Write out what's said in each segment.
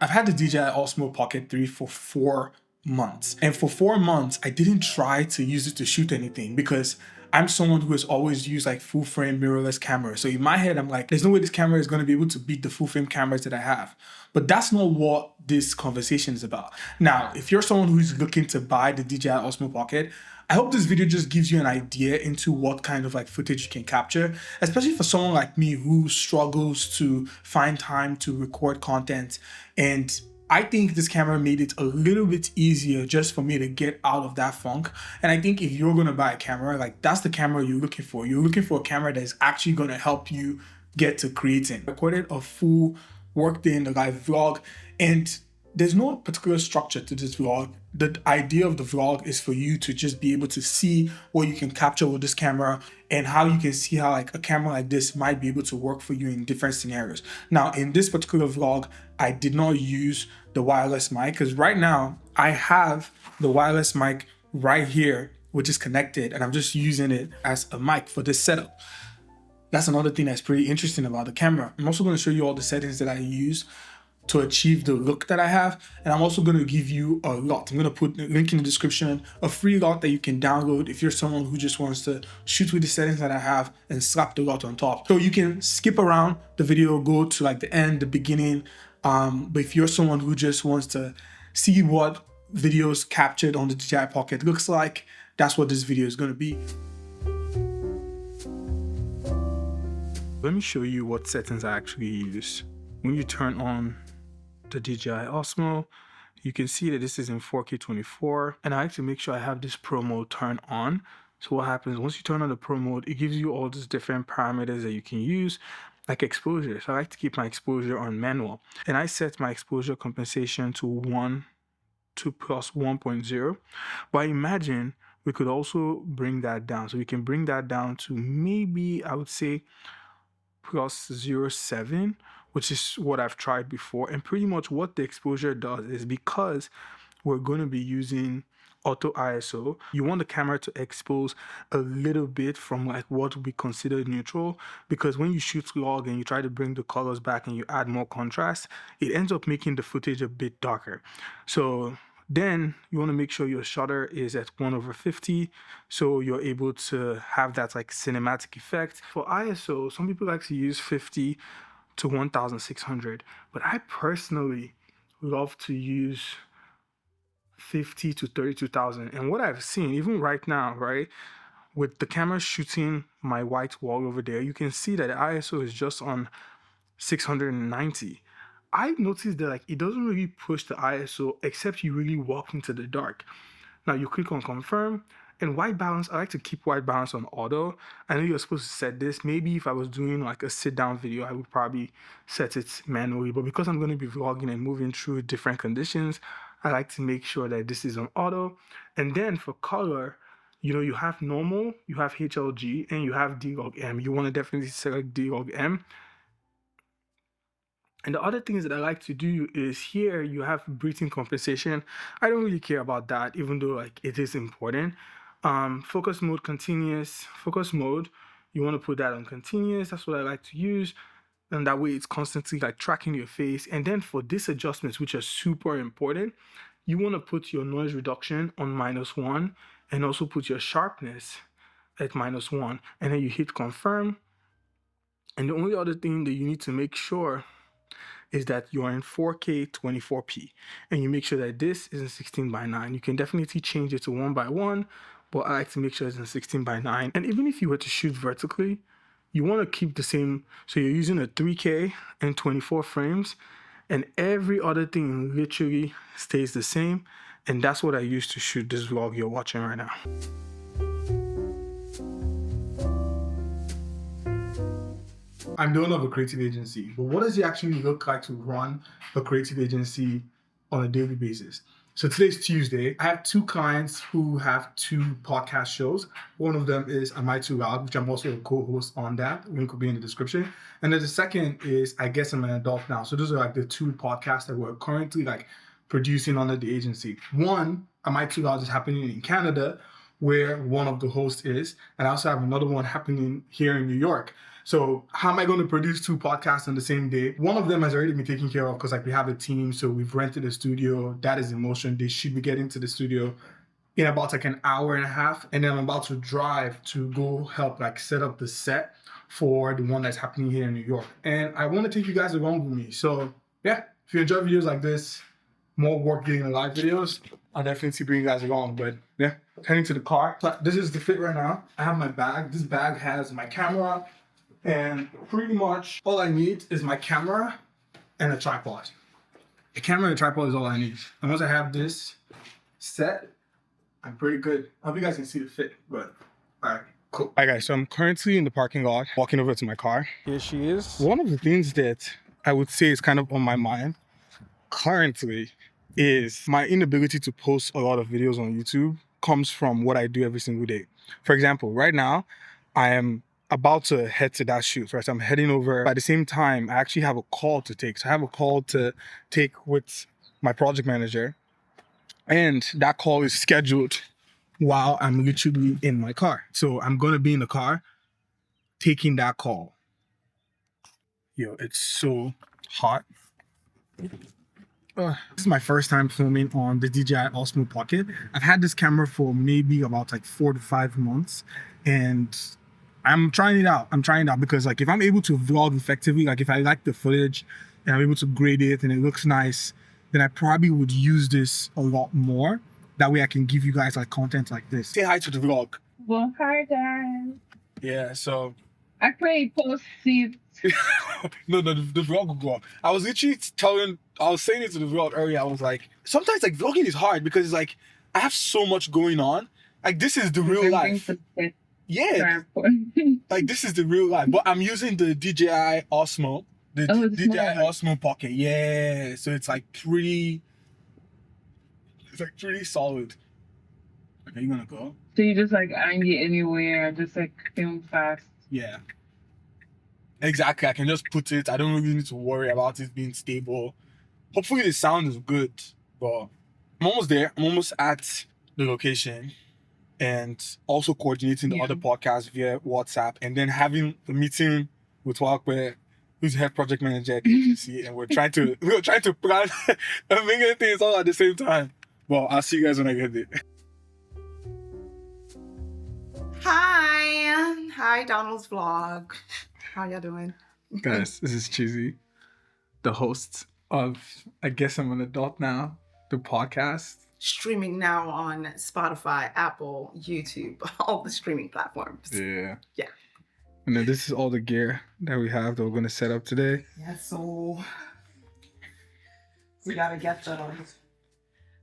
I've had the DJI Osmo Pocket 3 for 4 months. And for 4 months, I didn't try to use it to shoot anything because I'm someone who has always used like full frame mirrorless cameras. So in my head, I'm like, there's no way this camera is going to be able to beat the full frame cameras that I have. But that's not what this conversation is about. Now, if you're someone who's looking to buy the DJI Osmo Pocket, I hope this video just gives you an idea into what kind of like footage you can capture, especially for someone like me who struggles to find time to record content. And I think this camera made it a little bit easier just for me to get out of that funk. And I think if you're going to buy a camera, like that's the camera you're looking for. You're looking for a camera that is actually going to help you get to creating. I recorded a full Workday in the live vlog, and there's no particular structure to this vlog. The idea of the vlog is for you to just be able to see what you can capture with this camera and how you can see how like a camera like this might be able to work for you in different scenarios. Now, in this particular vlog, I did not use the wireless mic because right now I have the wireless mic right here, which is connected, and I'm just using it as a mic for this setup. That's another thing that's pretty interesting about the camera. I'm also going to show you all the settings that I use to achieve the look that I have. And I'm also going to give you a lot. I'm going to put a link in the description, a free lot that you can download if you're someone who just wants to shoot with the settings that I have and slap the lot on top. So you can skip around the video, go to like the end, the beginning. But if you're someone who just wants to see what videos captured on the DJI Pocket looks like, that's what this video is going to be. Let me show you what settings I actually use. When you turn on the DJI Osmo, you can see that this is in 4K 24, and I like to make sure I have this Pro mode turned on. So what happens once you turn on the Pro mode, it gives you all these different parameters that you can use, like exposure. So I like to keep my exposure on manual, and I set my exposure compensation to 1 to plus 1.0. But imagine we could also bring that down. So we can bring that down to maybe, I would say, plus 0.7, which is what I've tried before. And pretty much what the exposure does is, because we're going to be using auto ISO, you want the camera to expose a little bit from like what we consider neutral, because when you shoot log and you try to bring the colors back and you add more contrast, it ends up making the footage a bit darker. So then you want to make sure your shutter is at 1/50, so you're able to have that like cinematic effect. For ISO, some people like to use 50 to 1600, but I personally love to use 50 to 32,000. And what I've seen, even right now, right, with the camera shooting my white wall over there, you can see that the ISO is just on 690. I noticed that like it doesn't really push the ISO except you really walk into the dark. Now you click on confirm, and white balance, I like to keep white balance on auto. I know you're supposed to set this. Maybe if I was doing like a sit down video, I would probably set it manually, but because I'm going to be vlogging and moving through different conditions, I like to make sure that this is on auto. And then for color, you know, you have normal, you have HLG, and you have D-Log M. You want to definitely select D-Log M. And the other things that I like to do is here you have breathing compensation. I don't really care about that, even though like it is important. Focus mode, continuous. Focus mode, you want to put that on continuous. That's what I like to use. And that way it's constantly like tracking your face. And then for these adjustments, which are super important, you want to put your noise reduction on -1 and also put your sharpness at -1. And then you hit confirm. And the only other thing that you need to make sure is that you're in 4K 24p, and you make sure that this is in 16:9. You can definitely change it to 1:1, but I like to make sure it's in 16:9. And even if you were to shoot vertically, you want to keep the same. So you're using a 3K and 24 frames, and every other thing literally stays the same. And that's what I use to shoot this vlog you're watching right now. I'm the owner of a creative agency, but what does it actually look like to run a creative agency on a daily basis? So today's Tuesday. I have 2 clients who have 2 podcast shows. One of them is Am I Too Loud, which I'm also a co-host on that. Link will be in the description. And then the second is I Guess I'm an Adult Now. So those are like the 2 podcasts that we're currently like producing under the agency. One, Am I Too Loud, is happening in Canada, where one of the hosts is, and I also have another one happening here in New York. So how am I going to produce 2 podcasts on the same day? One of them has already been taken care of because like we have a team. So we've rented a studio. That is in motion. They should be getting to the studio in about like an hour and a half. And then I'm about to drive to go help like set up the set for the one that's happening here in New York. And I want to take you guys along with me. So yeah, if you enjoy videos like this, more Workday and live videos, I'll definitely bring you guys along. But yeah, heading to the car. So this is the fit right now. I have my bag. This bag has my camera, and pretty much all I need is my camera and a tripod. A camera and a tripod is all I need. And once I have this set, I'm pretty good. I hope you guys can see the fit, but all right, cool. All right, guys, so I'm currently in the parking lot, walking over to my car. Here she is. One of the things that I would say is kind of on my mind currently is my inability to post a lot of videos on YouTube comes from what I do every single day. For example, right now, I am about to head to that shoot, right? So I'm heading over. By the same time, I actually have a call to take. So I have a call to take with my project manager, and that call is scheduled while I'm literally in my car. So I'm going to be in the car taking that call. Yo, it's so hot. This is my first time filming on the DJI Osmo Pocket. I've had this camera for maybe about like 4 to 5 months, and I'm trying it out. Because like if I'm able to vlog effectively, like if I like the footage and I'm able to grade it and it looks nice, then I probably would use this a lot more. That way I can give you guys like content like this. Say hi to the vlog. Well, hi guys. Yeah, so I pray post seats. no, the vlog will go up. I was saying it to the vlog earlier. I was like, sometimes like vlogging is hard because it's like I have so much going on. Like this is the real life. Yeah, like this is the real life. But I'm using the DJI Osmo, the DJI Osmo Pocket. Yeah, so it's like pretty solid. Okay, you gonna go? So you just like I can get anywhere, just like film fast. Yeah. Exactly. I can just put it. I don't really need to worry about it being stable. Hopefully the sound is good. But I'm almost there. I'm almost at the location. And also coordinating the other podcasts via WhatsApp. And then having a meeting with Walkway, who's head project manager at agency. And we're trying to plan a million things all at the same time. Well, I'll see you guys when I get there. Hi, Donald's vlog. How y'all doing? Guys, this is Cheesy, the host of I Guess I'm an Adult Now, the podcast. Streaming now on Spotify, Apple, YouTube, all the streaming platforms. Yeah. Yeah. And then this is all the gear that we have that we're going to set up today. Yeah, so we gotta get those.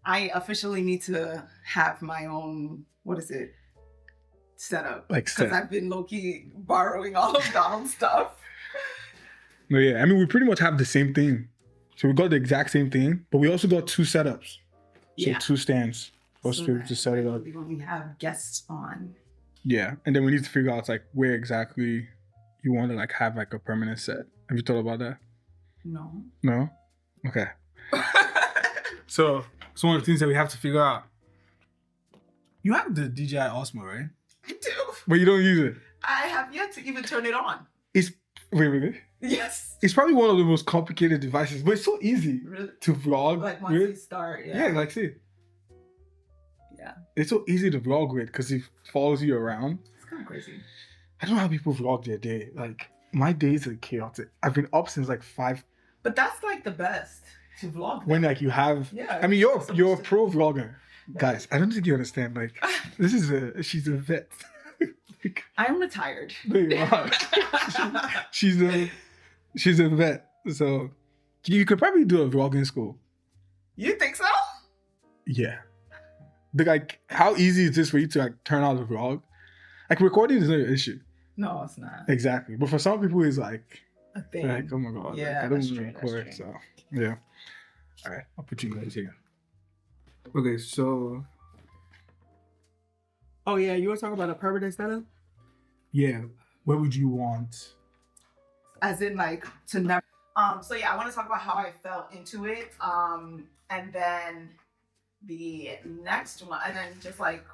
I officially need to have my own, setup. Because I've been low-key borrowing all of Donald's stuff. No, yeah. I mean, we pretty much have the same thing. So we got the exact same thing, but we also got 2 setups. So 2 stands for us to be able to set it up. When we have guests on. Yeah. And then we need to figure out like where exactly you want to like have like a permanent set. Have you thought about that? No. No? Okay. So it's one of the things that we have to figure out. You have the DJI Osmo, right? I do. But you don't use it. I have yet to even turn it on. Wait. Yes. It's probably one of the most complicated devices, but it's so easy to vlog. Like once you start, yeah. Yeah, like see. Yeah. It's so easy to vlog with because it follows you around. It's kind of crazy. I don't know how people vlog their day. Like my days are chaotic. I've been up since like 5. But that's like the best to vlog. When like you have, I mean, you're a pro vlogger, guys. I don't think you understand. Like she's a vet. Like, I'm retired. No, you are. she's a vet. So you could probably do a vlogging school. You think so? Yeah. But like, how easy is this for you to like turn out a vlog? Like recording is not an issue. No, it's not. Exactly. But for some people, it's like a thing. Like, oh my god. Yeah, like, I don't even record. So yeah. All right, I'll put you guys here. Okay, so. Oh yeah, you were talking about a permanent setup? Yeah. What would you want? As in like to never. So yeah, I want to talk about how I felt into it. And then the next one, and then just like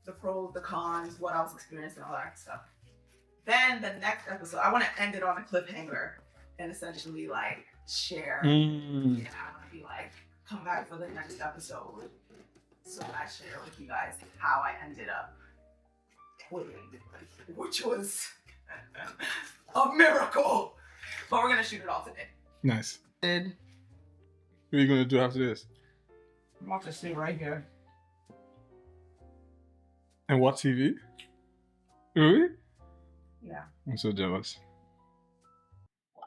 the pros, the cons, what I was experiencing, all that stuff. then the next episode, I want to end it on a cliffhanger and essentially like share. Mm. Yeah, I want to be like, come back for the next episode. So I share with you guys how I ended up quitting, which was a miracle. But we're gonna shoot it all today. Nice. I'm What are you gonna do after this? about to sit right here. And what TV? Really? Yeah. I'm so jealous.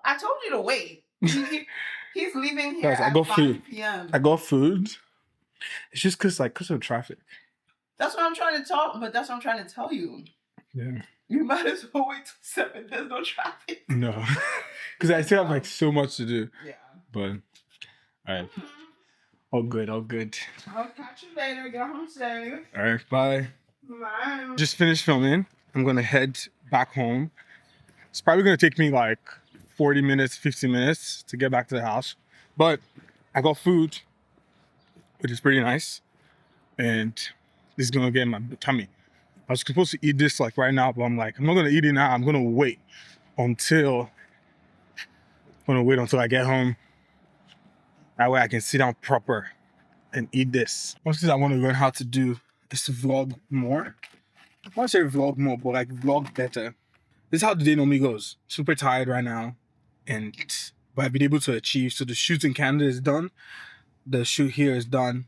I told you to wait. He's leaving here Guys, I at got 5 food. p.m. I got food. It's just cause of traffic. That's what I'm trying to talk, but that's what I'm trying to tell you. Yeah. You might as well wait till 7. There's no traffic. No. Cause I still have like so much to do. Yeah. But alright. All good, all good. I'll catch you later. Get home safe. Alright, bye. Bye. Just finished filming. I'm gonna head back home. It's probably gonna take me like 40 minutes, 50 minutes to get back to the house. But I got food, which is pretty nice. And this is gonna get in my tummy. I was supposed to eat this like right now, but I'm like, I'm not gonna eat it now. I'm gonna wait until I get home. That way I can sit down proper and eat this. One thing I want to learn how to do is to vlog more. I want to say vlog more, but like vlog better. This is how the day normally goes. Super tired right now. But I've been able to achieve. So the shoot in Canada is done. The shoot here is done.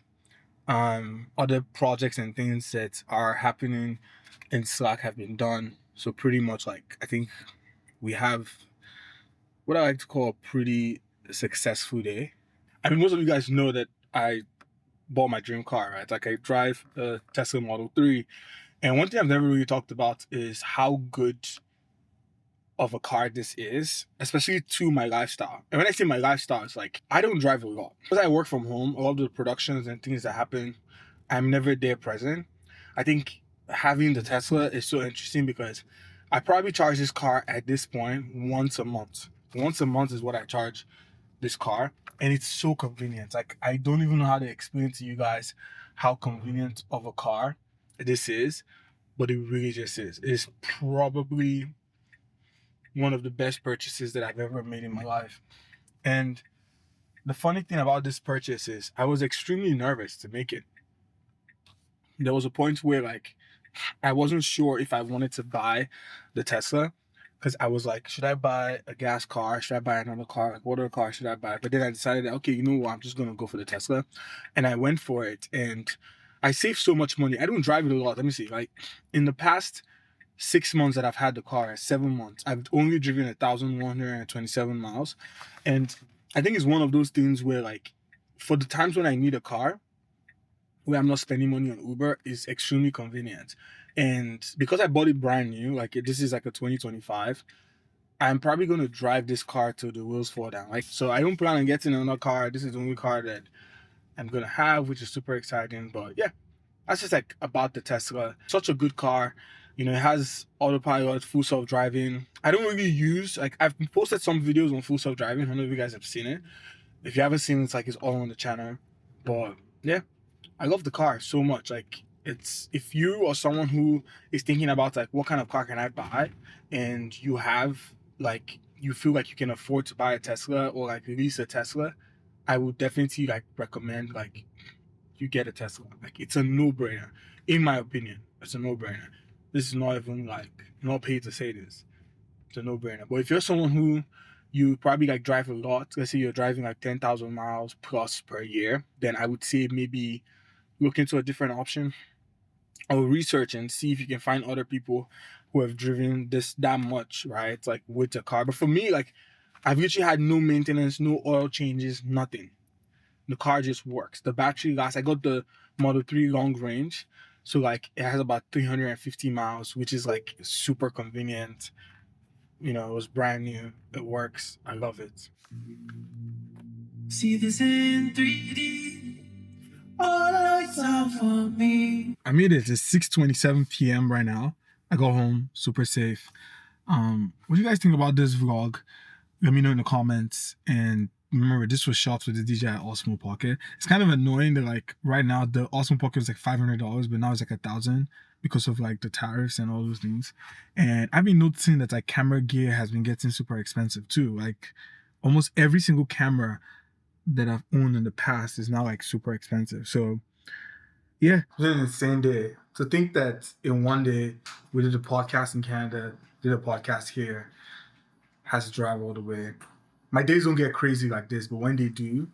Other projects and things that are happening in Slack have been done. So pretty much like, I think we have what I like to call a pretty successful day. I mean, most of you guys know that I bought my dream car, right? Like I drive a Tesla Model 3. And one thing I've never really talked about is how good of a car this is, especially to my lifestyle. And when I say my lifestyle, it's like, I don't drive a lot. Because I work from home, all of the productions and things that happen, I'm never there present. I think having the Tesla is so interesting because I probably charge this car at this point once a month. Once a month is what I charge this car. And it's so convenient. Like, I don't even know how to explain to you guys how convenient of a car this is, but it really just is. It's probably one of the best purchases that I've ever made in my life. And the funny thing about this purchase is I was extremely nervous to make it. There was a point where like I wasn't sure if I wanted to buy the Tesla because I was like, should I buy a gas car? Should I buy another car? Like, what other car should I buy? But then I decided that, okay, you know what? I'm just going to go for the Tesla. And I went for it. And I saved so much money. I don't drive it a lot. Let me see. Like in the past 6 months that I've had the car, 7 months, I've only driven 1,127 miles. And I think it's one of those things where like for the times when I need a car, where I'm not spending money on Uber, is extremely convenient. And because I bought it brand new, like this is like a 2025, I'm probably going to drive this car till the wheels fall down. Like, so I don't plan on getting another car. This is the only car that I'm going to have, which is super exciting. But yeah, that's just like about the Tesla. Such a good car. You know, it has autopilot, full self-driving. I don't really use, like I've posted some videos on full self-driving. I don't know if you guys have seen it. If you haven't seen it, it's like it's all on the channel. But yeah, I love the car so much. Like it's, if you are someone who is thinking about like what kind of car can I buy, and you have like, you feel like you can afford to buy a Tesla or like lease a Tesla, I would definitely like recommend like you get a Tesla. Like it's a no-brainer. In my opinion, it's a no-brainer. This is not even like, not paid to say this. It's a no-brainer. But if you're someone who you probably like drive a lot, let's say you're driving like 10,000 miles plus per year, then I would say maybe look into a different option or research and see if you can find other people who have driven this that much, right? Like with a car. But for me, like I've literally had no maintenance, no oil changes, nothing. The car just works. The battery lasts. I got the Model 3 long range. So like it has about 350 miles, which is like super convenient. You know, it was brand new. It works. I love it. See this in 3D. All lights out for me. I made it. It's 6:27 p.m. right now. I got home super safe. What do you guys think about this vlog? Let me know in the comments. And remember, this was shot with the DJI Osmo Pocket. It's kind of annoying that like right now the Osmo Pocket is like $500, but now it's like $1,000. because of like the tariffs and all those things. And I've been noticing that like camera gear has been getting super expensive too. Like almost every single camera that I've owned in the past is now like super expensive. So yeah, it's been an insane day. To think that in one day we did a podcast in Canada, did a podcast here, has to drive all the way. My days don't get crazy like this, but when they do,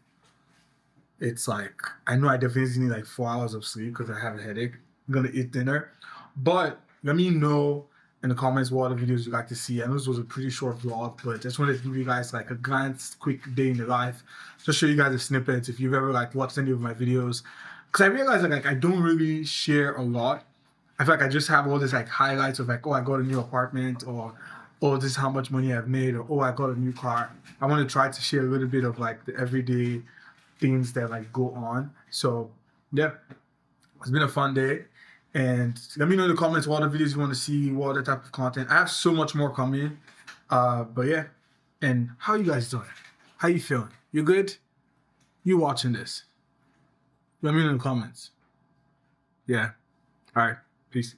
it's like, I know I definitely need like 4 hours of sleep because I have a headache. I'm gonna eat dinner. But let me know in the comments what other videos you'd like to see. I know this was a pretty short vlog, but just wanted to give you guys like a glance, quick day in the life. Just show you guys a snippet if you've ever like watched any of my videos. Because I realized that like I don't really share a lot. I feel like I just have all this like highlights of like, oh, I got a new apartment, or oh, this is how much money I've made, or oh, I got a new car. I want to try to share a little bit of like the everyday things that like go on. So yeah, it's been a fun day. And let me know in the comments what other videos you want to see, what other type of content. I have so much more coming. But yeah, and how you guys doing? How you feeling? You good? You watching this? Let me know in the comments. Yeah. All right. Peace.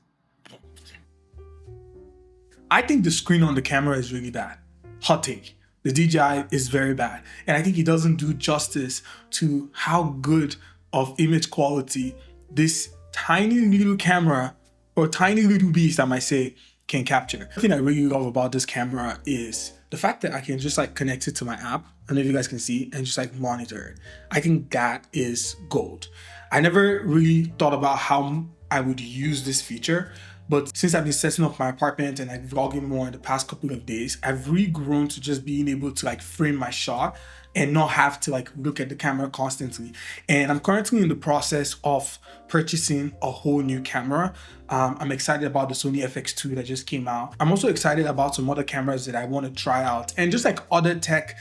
I think the screen on the camera is really bad. Hot take. The DJI is very bad. And I think it doesn't do justice to how good of image quality this tiny little camera, or tiny little beast I might say, can capture. The thing I really love about this camera is the fact that I can just like connect it to my app. I don't know if you guys can see, and just like monitor it. I think that is gold. I never really thought about how I would use this feature, but since I've been setting up my apartment and like vlogging more in the past couple of days, I've really grown to just being able to like frame my shot and not have to like look at the camera constantly. And I'm currently in the process of purchasing a whole new camera. I'm excited about the Sony FX2 that just came out. I'm also excited about some other cameras that I want to try out, and just like other tech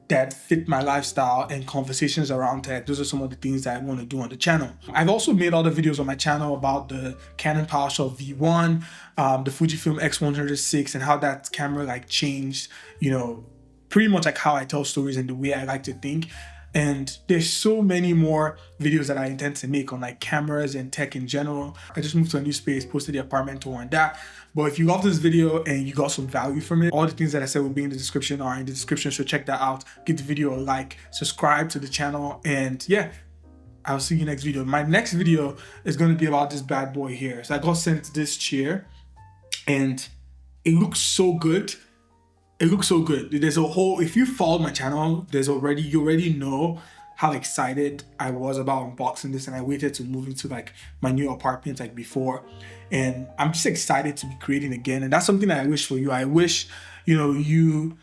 that fit my lifestyle and conversations around tech. Those are some of the things that I want to do on the channel. I've also made other videos on my channel about the Canon PowerShot V1, the Fujifilm X106, and how that camera like changed, you know, pretty much like how I tell stories and the way I like to think. And there's so many more videos that I intend to make on like cameras and tech in general. I just moved to a new space, posted the apartment tour and that. But if you love this video and you got some value from it, all the things that I said will be in the description or in the description, so check that out. Give the video a like, subscribe to the channel, and yeah, I'll see you next video. My next video is going to be about this bad boy here. So I got sent this chair and it looks so good. It looks so good. There's a whole, if you follow my channel, you already know how excited I was about unboxing this, and I waited to move into like my new apartment like before. And I'm just excited to be creating again. And that's something that I wish for you. I wish, you know, you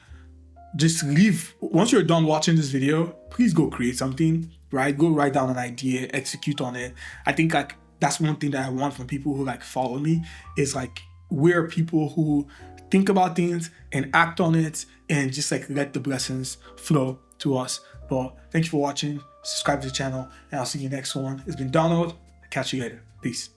just leave, once you're done watching this video, please go create something, right? Go write down an idea, execute on it. I think like that's one thing that I want from people who like follow me, is like, we're people who think about things and act on it and just like let the blessings flow to us. But thank you for watching. Subscribe to the channel and I'll see you next one. It's been Donald. Catch you later. Peace.